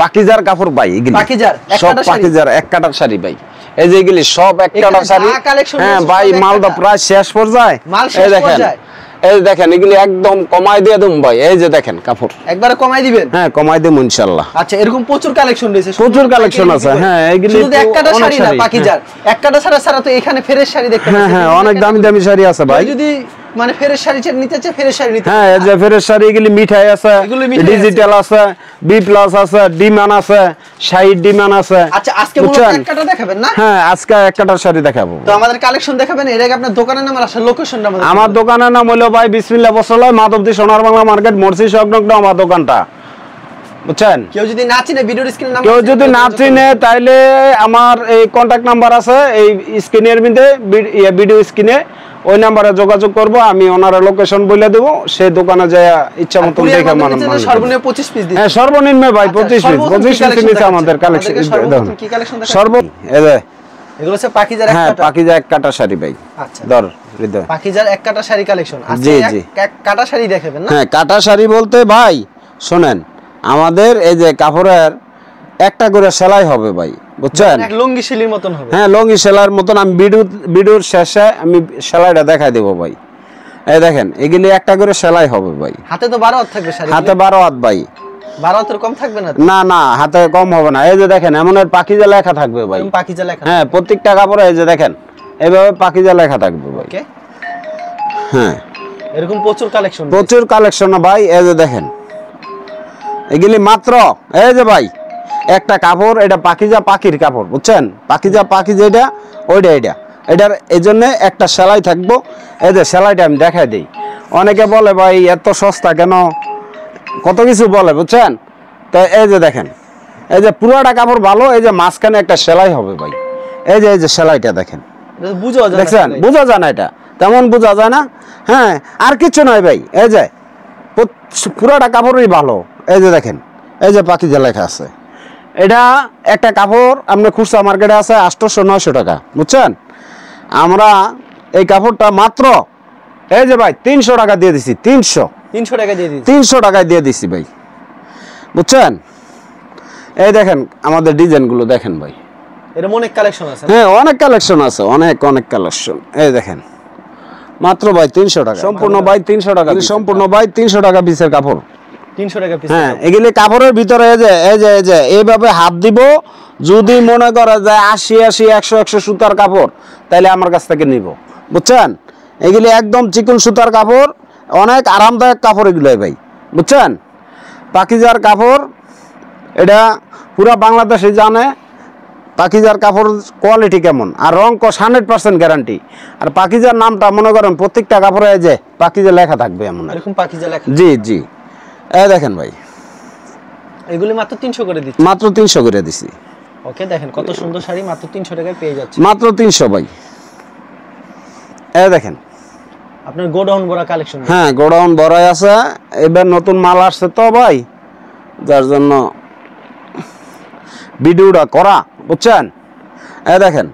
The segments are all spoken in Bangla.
পাকিজার কাপড় ভাই, এগুলি পাকিজার সব পাকিজার এক কাটার শাড়ি ভাই। এই যে এগুলি সব এক কাটার শাড়ি। হ্যাঁ ভাই, মালটা প্রায় শেষ পর্যায়ে। এই দেখেন, এই দেখেন এগুলি একদম কমাই দিয়ে দেব ভাই। এই যে দেখেন কাপড় একবারে কমাই দিবেন? হ্যাঁ কমাই দেব ইনশাআল্লাহ। আচ্ছা, এরকম প্রচুর কালেকশন রয়েছে, প্রচুর কালেকশন আছে। হ্যাঁ এগুলি শুধু এক কাটা শাড়ি না পাকিজার, এক কাটা ছাড়া তো এখানে ফেরেশ শাড়ি দেখতে পাচ্ছেন। হ্যাঁ অনেক দামি দামি শাড়ি আছে ভাই। যদি মানে ফেরেশ শাড়ি নিতে চাই, ফেরেশ শাড়ি নিতে। হ্যাঁ এই যে ফেরেশ শাড়ি, এগুলি মিঠাই আছে, ডিজিটাল আছে, বি প্লাস আছে, ডিমান আছে, শাড়ির ডিমান আছে। আচ্ছা আজকে মূলত এক কাটা দেখাবেন না? হ্যাঁ আজকে এক কাটার শাড়ি দেখাবো। তো আমাদের কালেকশন দেখাবেন, এর আগে আপনার দোকানের নাম আর আসল লোকেশনটা আমাদের। আমার দোকানের নাম হলো ভাই বিসমিল্লাহ বসরালয়, মাধবদী সোনার বাংলা মার্কেট, মরসি সংলগ্ন আমার দোকানটা, বুঝছেন? কেউ যদি না চিনে ভিডিওর স্ক্রিনে নাম, কেউ যদি না চিনে তাইলে আমার এই কন্টাক্ট নাম্বার আছে এই স্ক্রিনের মধ্যে, ভিডিও স্ক্রিনে, ওই নাম্বারে যোগাযোগ করব। আমি ওনার লোকেশন বলে দেব, সেই দোকানে যায় ইচ্ছা মতো দেখে মানুষ। সর্বনিম্ন 25 পিস দিন। হ্যাঁ সর্বনিম্ন ভাই 25 পিস, 25 পিস নিচে আমাদের কালেকশন। কি কালেকশন দেখাচ্ছেন? সর্ব এই যে এগুলো হচ্ছে পাকিজার এক কাটা। হ্যাঁ পাকিজা এক কাটা শাড়ি ভাই। আচ্ছা ধর হৃদয়, পাকিজার এক কাটা শাড়ি কালেকশন। আজকে এক কাটা শাড়ি দেখাবেন না? হ্যাঁ কাটা শাড়ি বলতে ভাই শুনেন, আমাদের এই যে কাপড়ের একটা করে সেলাই হবে ভাই, বুঝছেন? এক লুঙ্গি সেলির মতন হবে। হ্যাঁ লুঙ্গি সেলাইয়ের মতন। আমি ভিডিওর শেষে আমি সেলাইটা দেখাই দেব ভাই। এই দেখেন এগুলি একটা করে সেলাই হবে ভাই। হাতে তো 12 হাত থাকবে শাড়ি। হাতে 12 হাত ভাই। 12 হাতের কম থাকবে না? না না হাতে কম হবে না। এই যে দেখেন এমন পাকিজা লেখা থাকবে ভাই। পাকিজা লেখা? হ্যাঁ প্রত্যেকটা কাপড়ে এই যে দেখেন এইভাবে পাকিজা লেখা থাকবে ভাই। ওকে হ্যাঁ এরকম প্রচুর কালেকশন, প্রচুর কালেকশন ভাই। এই যে দেখেন এগুলি মাত্র এই যে ভাই একটা কাপড়, এটা পাকিজা পাখির কাপড়, বুঝছেন? পাকিজা পাখি যেটা ওইটা এটার এই জন্য একটা সেলাই থাকবো। এই যে সেলাইটা আমি দেখাই দিই। অনেকে বলে ভাই এত সস্তা কেন, কত কিছু বলে, বুঝছেন? তো এই যে দেখেন এই যে পুরোটা কাপড় ভালো, এই যে মাঝখানে একটা সেলাই হবে ভাই। এই যে সেলাইটা দেখেন, দেখছেন? বোঝা যায় না? এটা তেমন বোঝা যায় না। হ্যাঁ আর কিছু নয় ভাই, এই যে পুরোটা কাপড়ই ভালো। এই যে দেখেন এই যে পাকিজা লেখা আছে। এটা একটা কাপড় আপনার খুচরা মার্কেটে আছে 800-900 টাকা, বুঝছেন? আমরা এই কাপড়টা মাত্র এই যে ভাই 300 টাকা দিয়ে দিছি। 300 টাকা দিয়ে দিছি, 300 টাকায় দিয়ে দিছি ভাই, বুঝছেন? এই দেখেন আমাদের ডিজাইনগুলো দেখেন ভাই। এরকম অনেক কালেকশন আছে। হ্যাঁ অনেক কালেকশন আছে, অনেক কালেকশন। এই দেখেন মাত্র ভাই 300 টাকা সম্পূর্ণ ভাই, 300 টাকা সম্পূর্ণ ভাই, 300 টাকা পিসের কাপড়, 300 টাকা পিস। হ্যাঁ এগুলি কাপড়ের ভিতরে এই যে এইভাবে হাত দিব। যদি মনে করা যায় 80-100 সুতার কাপড়, তাহলে আমার কাছ থেকে নিব, বুঝছেন? এগুলি একদম চিকন সুতার কাপড়, অনেক আরামদায়ক কাপড় এগুলো ভাই, বুঝছেন? পাকিজার কাপড় এটা পুরা বাংলাদেশে জানে পাকিজার কাপড় কোয়ালিটি কেমন, আর রং 100% গ্যারান্টি। আর পাকিজার নামটা মনে করেন প্রত্যেকটা কাপড়ে যে পাকিজা লেখা থাকবে এমন এরকম পাকিজা লেখা। জি এই দেখেন ভাই এগুলি মাত্র 300 করে দিচ্ছি। মাত্র 300 করে দিছি। ওকে দেখেন কত সুন্দর শাড়ি মাত্র 300 টাকায় পেয়ে যাচ্ছে। মাত্র 300 ভাই। এই দেখেন আপনার গোডাউন ভরা কালেকশন। হ্যাঁ গোডাউন ভরাই আছে। এবার নতুন মাল আসছে তো ভাই, যার জন্য ভিডিওটা করা, বুঝছেন? এই দেখেন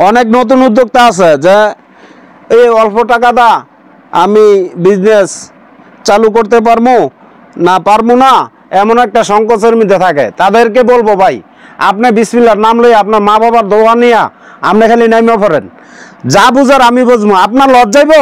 অনেক নতুন উদ্যোক্তা আছে যে এই অল্প টাকা দা আমি বিজনেস চালু করতে পারবো না, এমন একটা সংকোচের মধ্যে থাকে। তাদেরকে বলবো ভাই আপনি বিসমিল্লাহর নাম লই, আপনার মা বাবার দোয়া নিয়া আপনি খালি নাইমা পড়েন। যা বুঝার আমি বুঝবো। আপনার লস যাইব,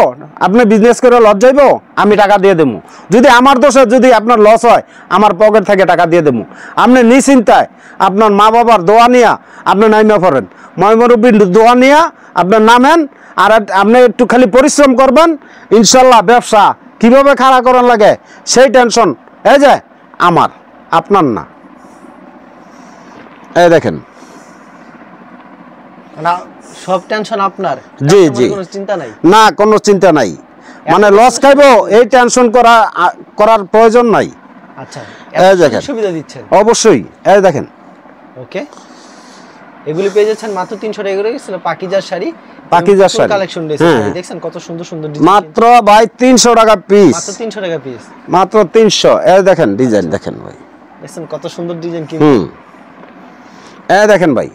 আপনি বিজনেস করে লস যাইব, আমি টাকা দিয়ে দেবো। যদি আমার দোষে যদি আপনার লস হয়, আমার পকেট থেকে টাকা দিয়ে দেবো। আপনি নিশ্চিন্তায় আপনার মা বাবার দোয়া নিয়া আপনি নাইমা পড়েন, ময়মরুব্বির দোয়া নিয়া আপনার নামেন। আর আপনি একটু খালি পরিশ্রম করবেন, ইনশাল্লাহ ব্যবসা কিভাবে খাড়া করার লাগে সেই টেনশন এই যে আমার, আপনার না। এই দেখেন সব টেনশন আপনার। জি কোনো চিন্তা নাই না, কোনো চিন্তা নাই। মানে লস খাইবো এই টেনশন করার প্রয়োজন নাই। আচ্ছা এই দেখেন সুবিধা দিচ্ছেন অবশ্যই। এই দেখেন ওকে এগুলি পেয়ে যাচ্ছেন মাত্র 300 টাকা করে। ছিল পাকিজার শাড়ি, পাকিজার শাড়ি কালেকশন রয়েছে। দেখছেন কত সুন্দর সুন্দর ডিজাইন। মাত্র ভাই 300 টাকা পিস, মাত্র 300 টাকা পিস, মাত্র 300। এই দেখেন ডিজাইন দেখেন ভাই, দেখছেন কত সুন্দর ডিজাইন কি। এই দেখেন ভাই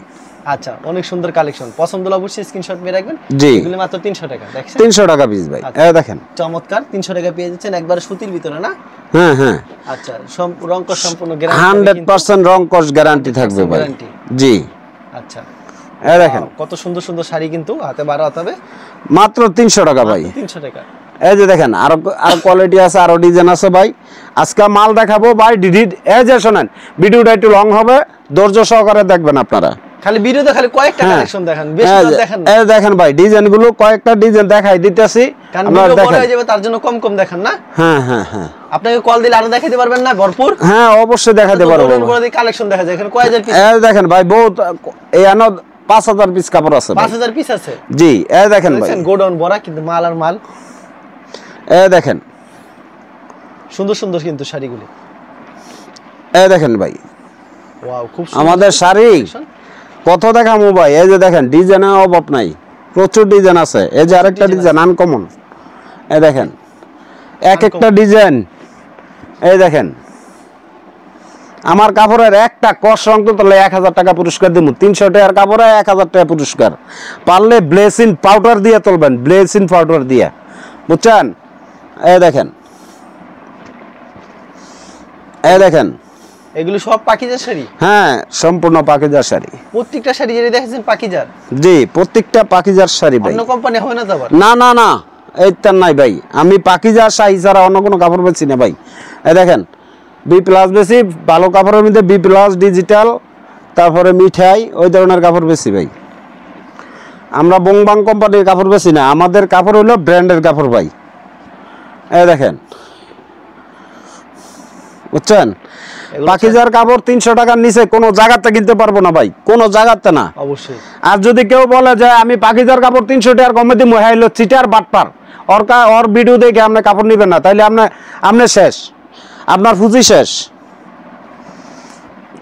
আচ্ছা, অনেক সুন্দর কালেকশন। পছন্দ হলে অবশ্যই স্ক্রিনশট মেরে রাখবেন। জি, এগুলো মাত্র 300 টাকা। দেখছেন 300 টাকা পিস ভাই। এই দেখেন চমৎকার, 300 টাকা পেয়ে যাচ্ছেন একবারে সুতির ভিতরে না? হ্যাঁ হ্যাঁ, আচ্ছা, রং কস সম্পূর্ণ গ্যারান্টি 100% রং কস গ্যারান্টি থাকবে ভাই। জি, আচ্ছা, এই দেখেন কত সুন্দর সুন্দর শাড়ি, কিন্তু হাতে 12 হাতে হবে, মাত্র 300 টাকা ভাই। 300 টাকা। এই যে দেখেন আরো কোয়ালিটি আছে, আরো ডিজাইন আছে ভাই। আজকে মাল দেখাবো ভাই। এই যে শোনেন, ভিডিওটা একটু লং হবে, ধৈর্য সহকারে দেখবেন আপনারা। খালি ভিডিওতে খালি কয়েকটা কালেকশন দেখান, বেশি না দেখান না। এই দেখেন ভাই, ডিজাইনগুলো কয়েকটা ডিজাইন দেখাই দিতেছি, আপনারা দেখেন। বড় হয়ে যাবে তার জন্য কম কম দেখান না? হ্যাঁ হ্যাঁ হ্যাঁ, আপনাকে কল দিলে আরো দেখাতে পারবেন না ভরপুর? হ্যাঁ অবশ্যই দেখাতে পারবো। বড় দিয়ে কালেকশন দেখা যায় এখানে কয় হাজার পিস। এই দেখেন ভাই, বহুত এই আনো 5000 পিস কাপড় আছে। 5000 পিস আছে? জি, এই দেখেন ভাই, গোডাউন ভরা, কিন্তু মাল আর মাল। এই দেখেন সুন্দর সুন্দর কিন্তু শাড়িগুলি। এই দেখেন ভাই, ওয়াও, খুব সুন্দর আমাদের শাড়ি কত দেখামু ভাই। এই যে দেখেন, ডিজাইনের অভাব নাই, প্রচুর ডিজাইন আছে। এই যে আরেকটা ডিজাইন আনকমন, এই দেখেন এক একটা ডিজাইন। এই দেখেন, আমার কাপড়ের একটা কস রং তো তাহলে 1000 টাকা পুরস্কার দিব। 300 টাকার কাপড়ে 1000 টাকা পুরস্কার। পারলে ব্লেসিন পাউডার দিয়ে তুলবেন, ব্লেসিন পাউডার দিয়ে, বুঝছেন? এই দেখেন, এই দেখেন, এগুলো সব পাকিজার শাড়ি? হ্যাঁ, সম্পূর্ণ পাকিজার শাড়ি। প্রত্যেকটা শাড়ি যেটা দেখেছেন পাকিজার? জি, প্রত্যেকটা পাকিজার শাড়ি ভাই। অন্য কোম্পানি হবে না তো আবার? না না না, এইটার নাই ভাই। আমি পাকিজার শাড়ি ছাড়া অন্য কোনো কাপড় বেচি না ভাই। এই দেখেন, B+ বেশি ভালো কাপড়ের মধ্যে B+ ডিজিটাল, তারপরে মিঠাই, ওই ধরনের কাপড় বেশি ভাই। আমরা বংবাং কোম্পানির কাপড় বেশি না, আমাদের কাপড় হলো ব্র্যান্ডের কাপড় ভাই। এই দেখেন, বুঝছেন? পাকিজার কাপড় 300 টাকার নিচে কোনো জায়গাতে কিনতে পারবো না ভাই, কোনো জায়গাতে না। অবশ্যই। আর যদি কেউ বলে যে আমি পাকিজার কাপড় 300 টাকার কমে দিব, হাইলো চিটার বাটপার, ওর ভিডিও দেখে আপনি কাপড় নেবেন না, তাইলে আপনি শেষ, আপনার পুঁজি শেষ।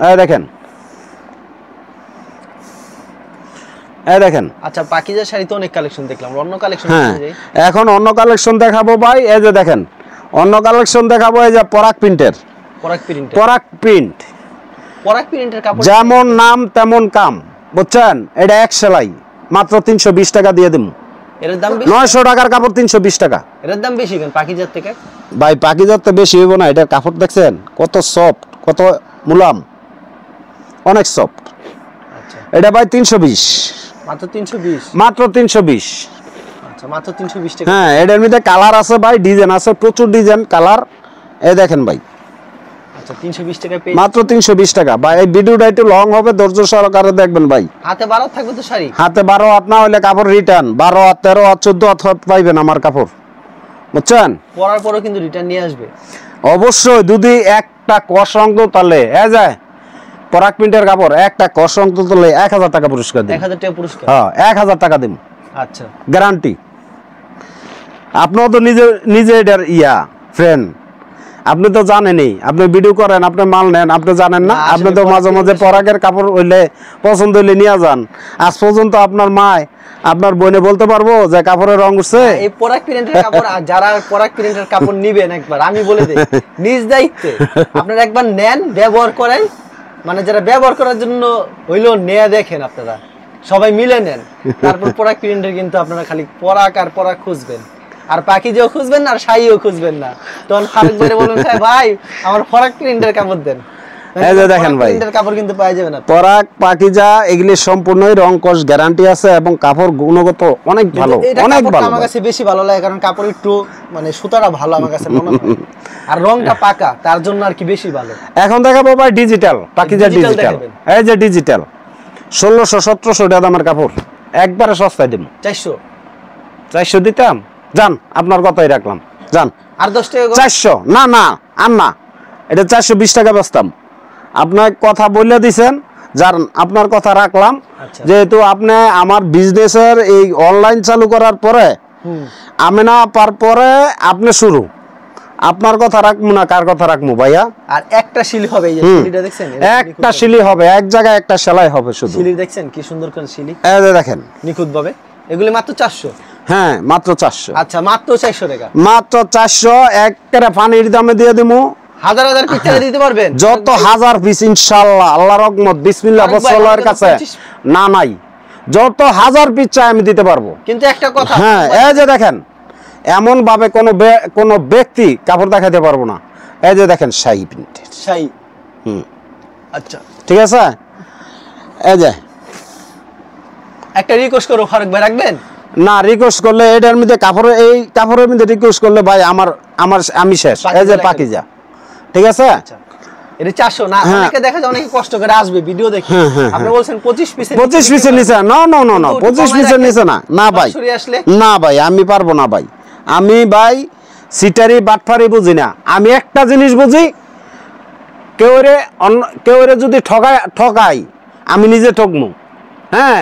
এই দেখেন, এই দেখেন। আচ্ছা, পাকিজার শাড়ি তো অনেক কালেকশন দেখলাম, অন্য কালেকশন? হ্যাঁ, এখন অন্য কালেকশন দেখাবো ভাই। এই যে দেখেন, অন্য কালেকশন দেখাবো। এই যে পরাগ প্রিন্টের, পরাগ প্রিন্টের কাপড়, যেমন নাম তেমন কাম, বুঝছেন? এটা এক সেলাই, মাত্র 320 টাকা দিয়ে দিমু। এর দাম 900 টাকার কাপড় 320 টাকা। এর দাম বেশি কেন পাকিজার থেকে? ভাই পাকিজার তো বেশি হইব না, এটার কাপড় দেখছেন কত সফট, কত মুলাম, অনেক সফট। আচ্ছা, এটা ভাই 320, মাত্র 320? মাত্র 320। আচ্ছা, মাত্র 320 টাকা। হ্যাঁ, এটার মধ্যে কালার আছে ভাই, ডিজাইন আছে, প্রচুর ডিজাইন কালার। এই দেখেন ভাই, আচ্ছা, 320 টাকা পেয়ে মাত্র 320 টাকা ভাই। এই ভিডিওটা একটু লং হবে, ধৈর্য সহকারে দেখবেন ভাই। হাতে 12 থাকবে তো শাড়ি? হাতে 12 হাত না হলে কাপড় রিটার্ন। 12 হাত, 13 হাত, 14 হাত পাইবেন আমার কাপড়, বুঝছেন? পরার পরও কিন্তু রিটার্ন নিয়ে আসবে অবশ্যই। যদি একটা কস রং তো তাহলে যায় পরাগ প্রিন্টের কাপড়, একটা কস রং তো তাহলে 1000 টাকা পুরস্কার দিন। 1000 টাকা পুরস্কার? হ্যাঁ, 1000 টাকা দিন। আচ্ছা, গ্যারান্টি। আপনিও তো নিজে এটার ফ্রেন্ড, আপনি তো জানেনই, আপনি ভিডিও করেন, আপনি মাল নেন, আপনি জানেন না? আপনি তো মাঝে মাঝে পরাগের কাপড় হইলে পছন্দ হইলে নিয়ে যান। আজ পর্যন্ত আপনার মায়, আপনার বোনে বলতে পারবো যে কাপড়ের রং উঠছে? এই পরাগ প্রিন্টের কাপড়, যারা পরাগ প্রিন্টের কাপড় নিবেন, একবার আমি বলে দেই, নিজ দায়িত্বে আপনারা একবার নেন, ব্যবহার করেন। মানে যারা ব্যবহার করার জন্য হইলো নেয়া, দেখেন আপনারা সবাই মিলে নেন। তারপর পরাগ প্রিন্টের কিন্তু আপনারা খালি পরাগ আর পরাগ খুঁজবেন, আর পাকিজাও খুঁজবেন না, আর শাড়িও খুঁজবেন না। তখন ফারুক ভাই বলুন, ভাই আমার পরাগ প্রিন্টের কাপড় দেন। এই যে দেখেন ভাই, প্রিন্টের কাপড় কিন্তু পাওয়া যাবে না। পরাগ, পাকিজা এগুলি সম্পূর্ণই রং কস গ্যারান্টি আছে, এবং কাপড় গুণগত অনেক ভালো, অনেক ভালো। আমার কাছে বেশি ভালো লাগে, কারণ কাপড় একটু মানে সুতাটা ভালো আমার কাছে মনে হয়, আর রংটা পাকা, তার জন্য আর কি বেশি ভালো। এখন দেখাবো ভাই ডিজিটাল, পাকিজা ডিজিটাল। এই যে ডিজিটাল 1600-1700 টাকা দামের কাপড়, একবারে সস্তায় দেব। 400 দিতাম, জান আপনার কথাই রাখলাম, জান। আর 10 টাকা 400 না না, আর না, এটা 420 টাকা বেচতাম। আপনার কথা বলে দিছেন, যার আপনার কথা রাখলাম। যেহেতু আপনি আমার বিজনেসের এই অনলাইন চালু করার পরে, আমি না পার পরে আপনি শুরু, আপনার কথা রাখবো না, কার কথা রাখবো ভাইয়া? আর একটা শিলি হবে, এই যে শিলিটা দেখছেন, একটা শিলি হবে, এক জায়গায় একটা সেলাই হবে শুধু। শিলি দেখছেন কি সুন্দর করে শিলি, এই যে দেখেন নিখুঁত ভাবে। এগুলি মাত্র 400? হ্যাঁ, মাত্র 400। আচ্ছা, মাত্র 400 টাকা। মাত্র 400, একেবারে পানির দামে দিয়ে দিমু। হাজার হাজার পিস দিতে পারবেন যত হাজার পিস ইনশাআল্লাহ, আল্লাহর রহমত, বিসমিল্লাহ রাসূলের কাছে না নাই, যত হাজার পিস চাই আমি দিতে পারবো। কিন্তু একটা কথা, হ্যাঁ এই যে দেখেন, এমন ভাবে কোনো ব্যক্তি কাপড় দেখাতে পারবো না। এই যে দেখেন শাহী প্রিন্টের শাহী। আচ্ছা ঠিক আছে। এই যে একটা রিকোয়েস্ট করো ফারুক ভাই, রাখবেন না? রিকোয়েস্ট করলে এটার মধ্যে এই কাপড়ের মধ্যে রিকোয়েস্ট করলে ভাই আমি শেষ। এই যে পাকিজা, ঠিক আছে। এটা 400 না, অনেকে দেখা যায় অনেকে কষ্ট করে আসবে ভিডিও দেখে, আপনি বলছেন 25 পিসের 25 পিসের নিচে না, 25 পিসের নিচে না। না ভাই, না ভাই, আমি পারবো না ভাই। আমি ভাই সিটারি বাটফারি বুঝি না। আমি একটা জিনিস বুঝি, কেউরে যদি ঠকাই আমি নিজে ঠকমু। হ্যাঁ,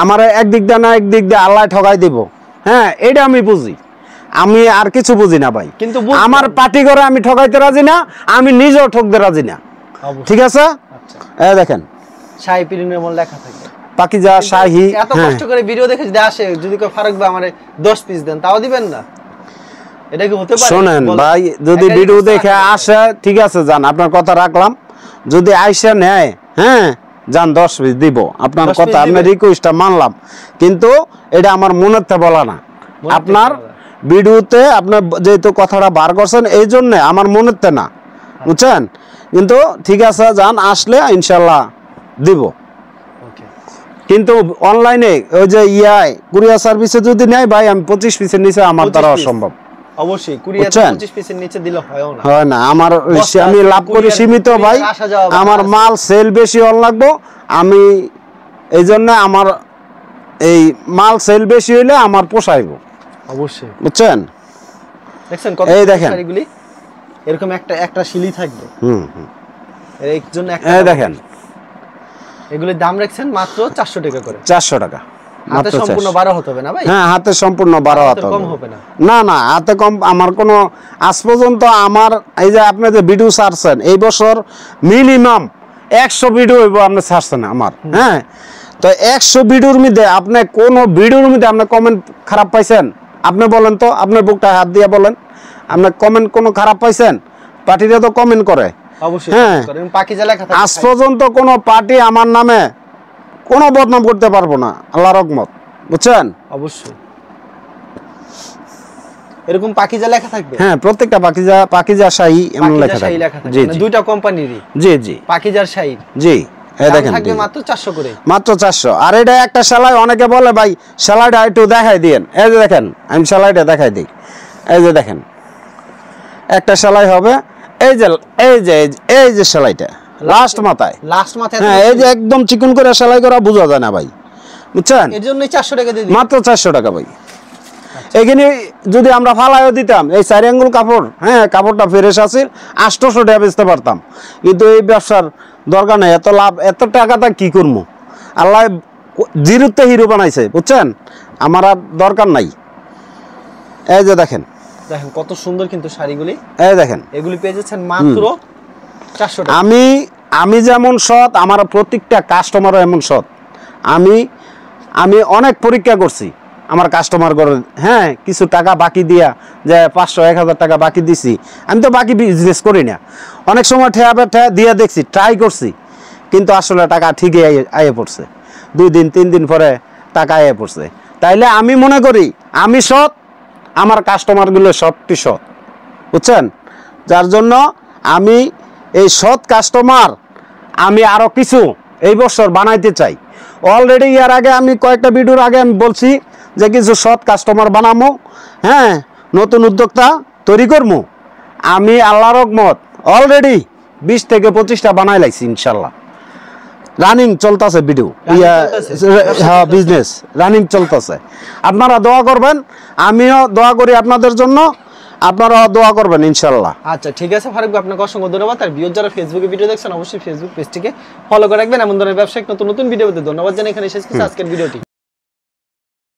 আমার একদিক দিয়ে না একদিক দিয়ে আল্লাহ ঠকাই দিব। হ্যাঁ, এটা আমি বুঝি, আমি আর কিছু বুঝি না ভাই। কিন্তু আমার পার্টি করে আমি ঠকাইতে রাজি না, আমি নিজেও ঠকতে রাজি না। ঠিক আছে। এই দেখেন শাহী প্রিন্টের মধ্যে লেখা থাকে পাকিজা শাহী। এত কষ্ট করে ভিডিও দেখে যদি আসে, যদি কেউ ফারুক ভাই আমারে 10 পিস দেন, তাও দিবেন না? এটা কি হতে পারে? শুনেন ভাই, যদি ভিডিও দেখে আসে ঠিক আছে, যান, আপনার কথা রাখলাম। যদি আইসা নেয়, হ্যাঁ যান, 10 পিস দিব, আপনার কথা, আপনার রিকোয়েস্টটা মানলাম। কিন্তু এটা আমার মনের থেকে বলা না, আপনার ভিডিওতে আপনার যেহেতু কথাটা বার করছেন, এই জন্য আমার মনের থেকে না, বুঝছেন? কিন্তু ঠিক আছে, যান, আসলে ইনশাল্লাহ দিব। কিন্তু অনলাইনে ওই যে কুরিয়ার সার্ভিসে যদি নেয় ভাই, আমি 25 পিসের নিচে আমার দ্বারা অসম্ভব। অবশ্যই কুরিয়ার 25 পিসের নিচে দিলে হয় না। হয় না, আমি লাভ করি সীমিত ভাই, আমার মাল সেল বেশি হল লাগবো। আমি এই জন্য আমার এই মাল সেল বেশি হইলে আমার পোষাইব। অবশ্যই, বুঝছেন? দেখছেন কত শাড়িগুলি এরকম একটা শিলি থাকবে। এর জন্য একটা দেখেন, এগুলির দাম রাখছেন মাত্র 400 টাকা করে। 400 টাকা হাতে সম্পূর্ণ 12 হতে হবে না ভাই? হ্যাঁ, হাতে সম্পূর্ণ 12 হতে কম হবে না। না না, হাতে কম আমার কোনো আজ পর্যন্ত আমার এই যে আপনি যে ভিডিও ছাড়ছেন, এই বছর মিনিমাম 100 ভিডিও হইব আপনি ছাড়ছেন আমার। হ্যাঁ, তো 100 ভিডিওর মধ্যে আপনি কোন ভিডিওর মধ্যে আপনি কমেন্ট খারাপ পাইছেন? আপনি বলেন তো, আপনার বুকটা হাত দিয়ে বলেন, আপনি কমেন্ট কোনো খারাপ পাইছেন? পার্টিরা তো কমেন্ট করে। অবশ্যই হ্যাঁ, পাকিজা লেখা থাকে। আজ পর্যন্ত কোনো পার্টি আমার নামে কোনো বদনাম করতে পারবো না, আল্লাহর রহমত, বুঝছেন? অবশ্যই এরকম পাকিজা লেখা থাকবে। হ্যাঁ, প্রত্যেকটা পাকিজা শাহী এমন লেখা থাকে। জি, দুইটা কোম্পানিরই। জি জি, পাকিজার শাহী। জি, এই দেখেন থাকবে মাত্র 400 করে। মাত্র 400। আর এটা একটা সেলাই, অনেকে বলে ভাই সেলাইটা একটু দেখাই দিয়েন। এই যে দেখেন, আমি সেলাইটা দেখাই দিই। এই যে দেখেন, একটা সেলাই হবে, এই যে সেলাইটা লাস্ট মাথায়। হ্যাঁ, এই যে একদম চিকন করে সেলাই করা, বোঝা যায় না ভাই, বুঝছেন? এর জন্য 400 টাকা দিয়ে দিই, মাত্র 400 টাকা ভাই। এখানে যদি আমরা ফালাইও দিতাম এই 4 আঙ্গুল কাপড়, হ্যাঁ, কাপড়টা ফ্রেশ আছে, 800 টাকা বেচতে পারতাম। কিন্তু এই ব্যবসার দরকার নেই, এত লাভ, এত টাকাটা কি করবো? আল্লাহ জিরোতে হিরো বানাইছে, বুঝছেন? আমার আর দরকার নাই। এই যে দেখেন কত সুন্দর কিন্তু শাড়িগুলি। এই দেখেন, এগুলি পেয়ে যাচ্ছেন মাত্র 400 টাকা। আমি যেমন সৎ, আমার প্রত্যেকটা কাস্টমারও এমন সৎ। আমি অনেক পরীক্ষা করছি আমার কাস্টমার করে। হ্যাঁ, কিছু টাকা বাকি দিয়া, যে 500-1000 টাকা বাকি দিছি, আমি তো বাকি বিজনেস করি না। অনেক সময় ঠেয়া দিয়ে দেখছি, ট্রাই করছি, কিন্তু আসলে টাকা ঠিকই আয়ে পড়ছে। 2 দিন 3 দিন পরে টাকা আয়ে পড়ছে। তাইলে আমি মনে করি আমি সৎ, আমার কাস্টমারগুলো সবটি সৎ, বুঝছেন? যার জন্য আমি এই সৎ কাস্টমার আমি আরও কিছু এই বছর বানাইতে চাই। অলরেডি এর আগে আমি কয়েকটা ভিডিওর আগে আমি বলছি যে কিছু সৎ কাস্টমার বানাবো। হ্যাঁ, নতুন উদ্যোক্তা তৈরি করবো। আমি আল্লাহর রহমত অলরেডি 20 থেকে 25টা বানাই লাইছি ইনশাল্লাহ। রানিং চলতেছে ভিডিও, হ্যাঁ, বিজনেস রানিং চলতেছে। আপনারা দোয়া করবেন, আমিও দোয়া করি আপনাদের জন্য, আপনারা দোয়া করবেন ইনশাল্লাহ। আচ্ছা, ঠিক আছে ফারুক ভাই, আপনাকে অসংখ্য ধন্যবাদ। আর ভিউয়ার যারা ফেসবুকে ভিডিও দেখছেন, অবশ্যই ফেসবুক পেজটিকে ফলো করে রাখবেন। এমন ধরনের ব্যবসায়িক নতুন ভিডিও পেতে ধন্যবাদ জানাই। এখানে শেষ করছি আজকের ভিডিওটি।